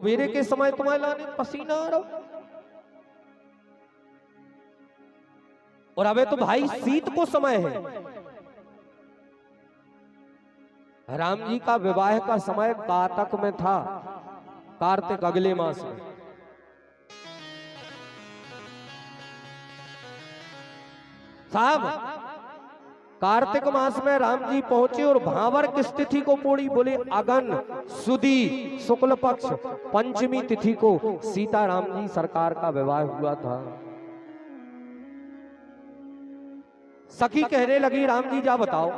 मेरे के समय तुम्हारे लाने पसीना आ रहा। और अबे तो भाई शीत को समय है। राम जी का विवाह का समय कातक में था, कार्तिक अगले मास में। साहब कार्तिक मास में राम जी पहुंचे और भावर किस तिथि को पूरी? बोले अगन सुदी शुक्ल पक्ष पंचमी तिथि को सीता राम जी सरकार का विवाह हुआ था। सखी कहने लगी राम जी जा बताओ,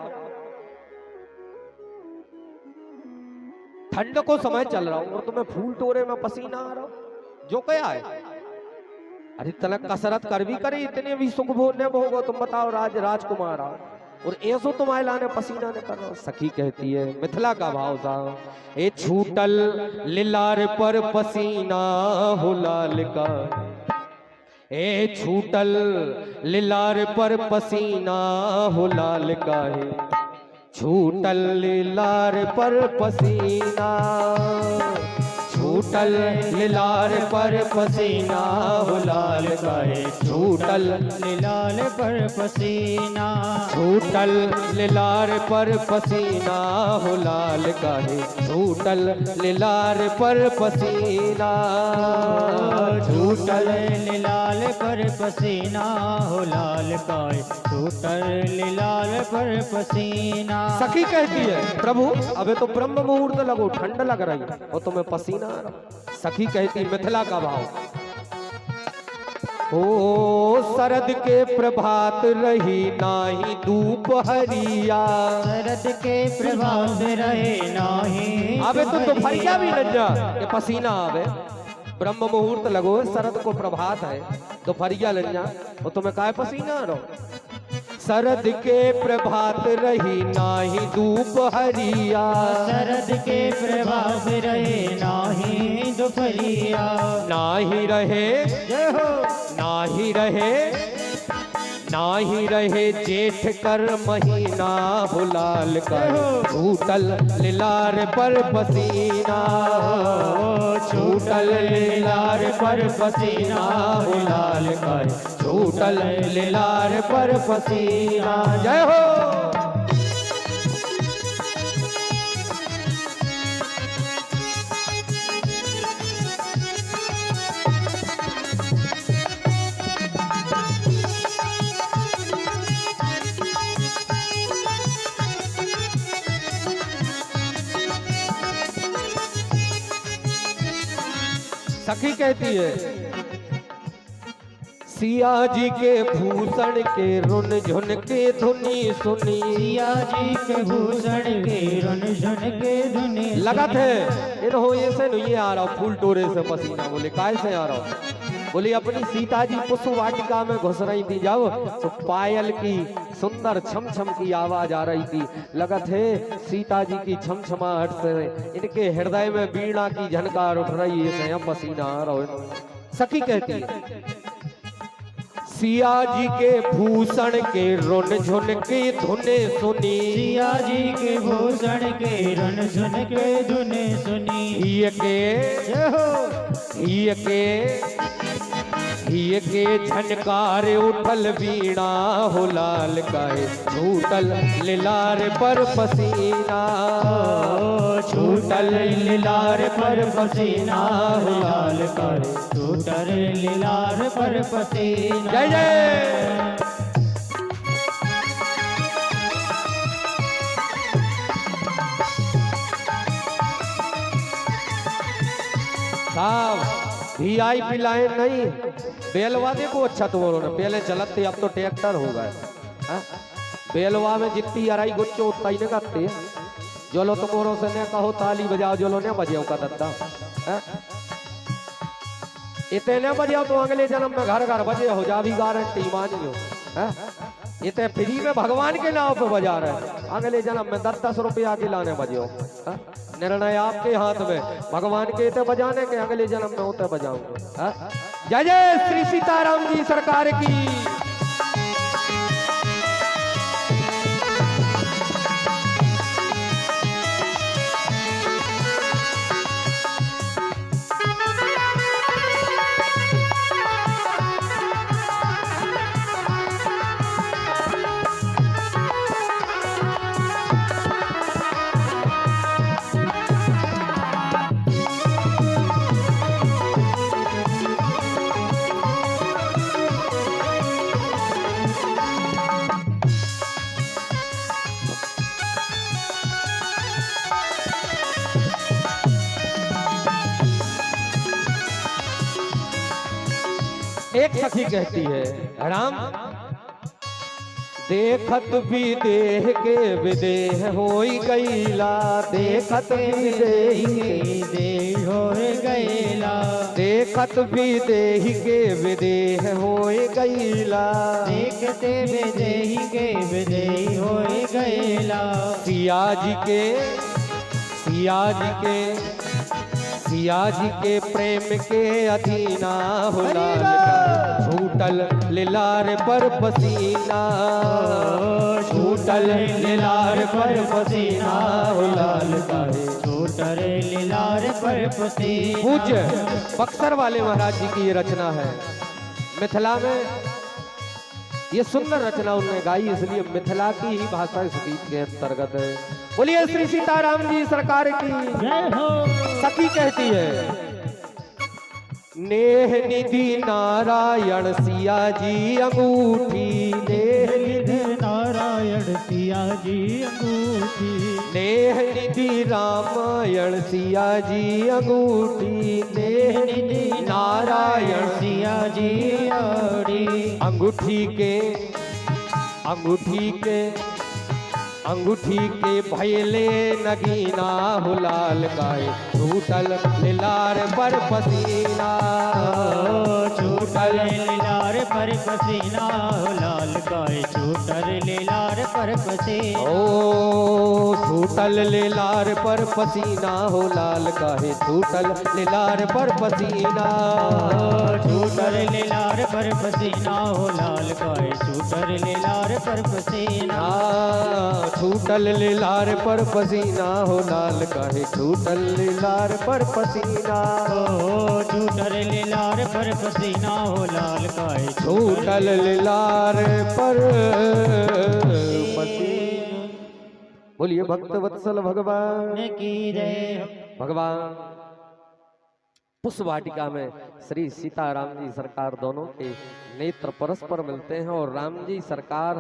ठंड को समय चल रहा हूं और तुम्हें फूल तोड़े में पसीना आ रहा हूं, जो क्या है? अरे तलक कसरत कर भी करे, इतने भी सुख भोगने होगा, तुम बताओ राजकुमार आओ और ऐसो तुम्हारे लाने पसीना ने कर रहा। सखी कहती है मिथिला का भाव था, ए छूटल लिलार पर पसीना हो लाल का, ए छूटल लिलार पर पसीना हो लाल का है, छूटल लिलार पर पसीना, छूटल लिलार पर पसीना हो लाल का है, छूटल लिलाल पर पसीना, छूटल लिलार पर पसीना हो लाल का है, छूटल लिलार पर पसीना, छूटल लिलाल पर पसीना हो लाल का है, छूटल लिलाल पर पसीना। सखी कहती है प्रभु अबे तो ब्रह्म मुहूर्त लगो, ठंड लग रही और तुम्हें पसीना आ रहा। सखी कहती मिथिला का भाव, ओ शरद के प्रभात रही नाही दोपहरिया, शरद के प्रभात रहे नाही अबे तो दोपहरिया भी न जा के पसीना आवे। ब्रह्म मुहूर्त लगो, शरद को प्रभात है, दोपहरिया लग जा और तुम्हें काय पसीना आ रहा। शरद के प्रभात रही नाही दोपहरिया, शरद के प्रभात रहे नाही दोपहरिया, नाही रहे जय हो, नाही रहे, नाही रहे जेठ कर महीना हो लाल का, छूटल लिलार पर पसीना, छूटल लिलार पर पसीना हो लाल का, छूटल लिलार पर पसीना। जय हो। सखी कहती है सिया जी के भूषण के रुन झुन के धुनी सुनी, सिया जी के भूषण के रुन झुन के धुनी लगत है इन हो ये से नहीं आ रहा फूल टोरे से पसीना। बोले काय से आ रहा? बोली अपनी सीता जी पुष्प वाटिका में घुस रही थी, जाओ तो पायल की सुंदर छम छम की आवाज आ रही थी। लगत है सीता जी की छमछमाहट से इनके हृदय में वीणा की झनकार उठ रही है, पसीना आ रहा है। सखी कहती है सिया जी के भूषण के रुन झुन के धुने सुनी, सिया जी के भूषण के रुन झुन के धुने सुनी, हिय के झनकार उठल वीणा हो लाल का, छूटल लिलार पर पसीना, छूटल लिलार पर पसीना हो लाल का, छूटल लिलार पर पसीना। जय जय। साहब VIP लाइन नहीं, बेलवा देखो अच्छा तुम्हारों ने, पहले चलत थे अब तो ट्रैक्टर हो गए। बेलवा में जितनी अराई गुच्चो उतना ही न करते, जो लो तुम्हारों से ने कहो ताली बजाओ, जो लो ने बजाओ का दद्दा, इतने बजाओ तो अगले जन्म में घर घर बजे हो जा भी गारंटी मानियो। इतने फ्री में भगवान के नाम पे बजा रहे, अगले जन्म में 10-10 रुपया के लाने बजाओ। निर्णय आपके हाथ में, भगवान के इतने बजाने के अगले जन्म में उतने बजाऊंगे। जय जय श्री सीताराम जी सरकार की। एक सखी कहती है, राम देखत भी देह के विदेह होई गईला, देखत भी देह के देह होए गैला, देखत भी देह के विदेह होए गईला, देखते विदेही के विदेही होए गैला। सिया जी के सिया जी के सिया जी के प्रेम के अधीना हो लाल का छूटल लिलार पर पसीना, छूटल लिलार पर पसीना हो लाल का छूटल लीलार पर पसीना। पूज्य बक्सर वाले महाराज जी की ये रचना है। मिथिला में ये सुंदर रचना उन्होंने गाई, इसलिए मिथिला की ही भाषा इस गीत के अंतर्गत है। बोलिए श्री सीताराम जी सरकार की जय हो। सखी कहती है, नेह निधि नारायण सिया जी अंगूठी, नेह निधि नारायण सिया जी अंगूठी, नेह निधि रामायण सिया जी अंगूठी, नेह निधि नारायण सिया जी अड़ी। अंगूठी के अंगूठी के अंगूठी के भैले नगीना हो लाल गाय छूटल लिलार पर पसीना, छूटल लीलार पर पसीना हो लाल गाय छूटल लीलार पर पसीना। ओ छूटल लिलार पर पसीना हो लाल गाय छूटल लिलार पर पसीना, छूटल लीलार पर पसीना हो लाल गाय छूटल लीलार पर पसीना। छूटल लिलार पर पसीना हो लाल काहे छूटल लिलार पर पसीना, छूटल लीलार पर पसीना हो लाल गाय छूटल लिलार पर पसीना। बोलिए भक्त वत्सल भगवान की जय। भगवान पुष्प वाटिका में श्री सीताराम जी सरकार दोनों के नेत्र परस्पर मिलते हैं और राम जी सरकार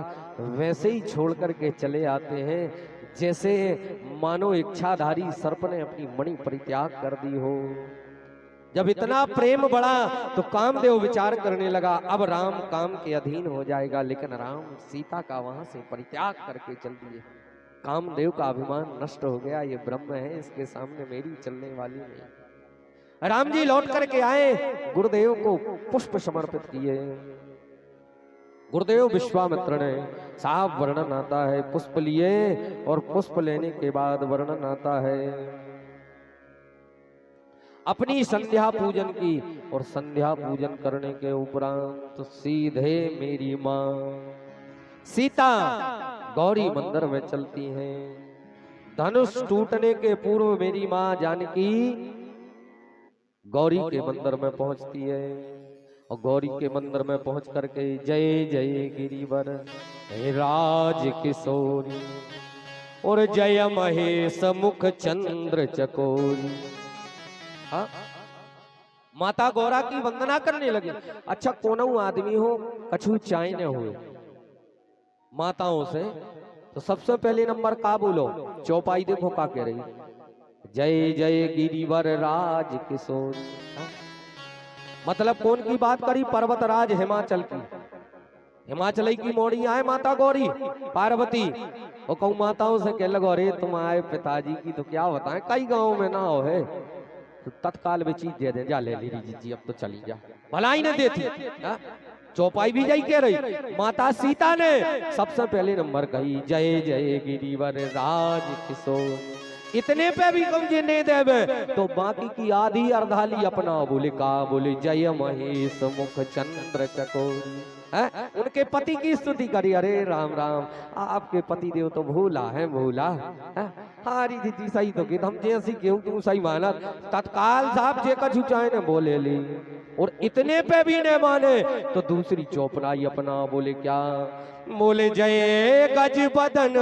वैसे ही छोड़ करके चले आते हैं जैसे मानो इच्छाधारी सर्प ने अपनी मणि परित्याग कर दी हो। जब इतना प्रेम बढ़ा तो कामदेव विचार करने लगा अब राम काम के अधीन हो जाएगा, लेकिन राम सीता का वहां से परित्याग करके चल दिए। कामदेव का अभिमान नष्ट हो गया, ये ब्रह्म है, इसके सामने मेरी चलने वाली नहीं। राम जी लौट करके आए, गुरुदेव को पुष्प समर्पित किए। गुरुदेव विश्वामित्र ने साफ वर्णन आता है, पुष्प लिए और पुष्प लेने के बाद वर्णन आता है अपनी संध्या पूजन की, और संध्या पूजन करने के उपरांत तो सीधे मेरी माँ सीता गौरी मंदिर में चलती हैं। धनुष टूटने के पूर्व मेरी माँ जानकी गौरी के मंदिर में पहुंचती है और गौरी के मंदिर में पहुंच करके जय जय गिरिवर हे राज किशोरी और जय महेश मुख चंद्र चकोरी। हाँ? माता गौरा की वंदना करने लगे। अच्छा कोनो आदमी हो कछु चाय न हुए माताओं से तो सबसे पहले नंबर का बोलो, चौपाई देखो का कह रही, जय जय गिरिवर राज किशोर। मतलब कौन की बात करी, पर्वतराज हिमाचल की, हिमाचल की मोड़ी आए माता गौरी पार्वती और कहूँ माताओं से कह लगो अरे तुम आए पिताजी की तो क्या बताएं, कई गांव में ना हो है तो तत्काल में चीज दे दे, जा ले लीजिए जी अब तो चली जा, भलाई न देती। चौपाई भी जाई कह रही। माता सीता ने सबसे पहले नंबर कही जय जय गिरिवर राज किशोर। इतने पे भी कम जी नहीं देवे तो बाकी की आधी अर्धाली अपना बोले का, बोले जय महेश मुख चंद्र चकोरी। उनके पति की स्तुति करी, अरे राम राम आपके पति देव तो भूला है भूला। हारी दीदी सही तो हम जैसी क्यों तू सही माना, तत्काल साहब जे कछु चाहे ने बोले ली, और इतने पे भी नहीं माने तो दूसरी चौपनाई अपना बोले क्या, बोले जय गज बदन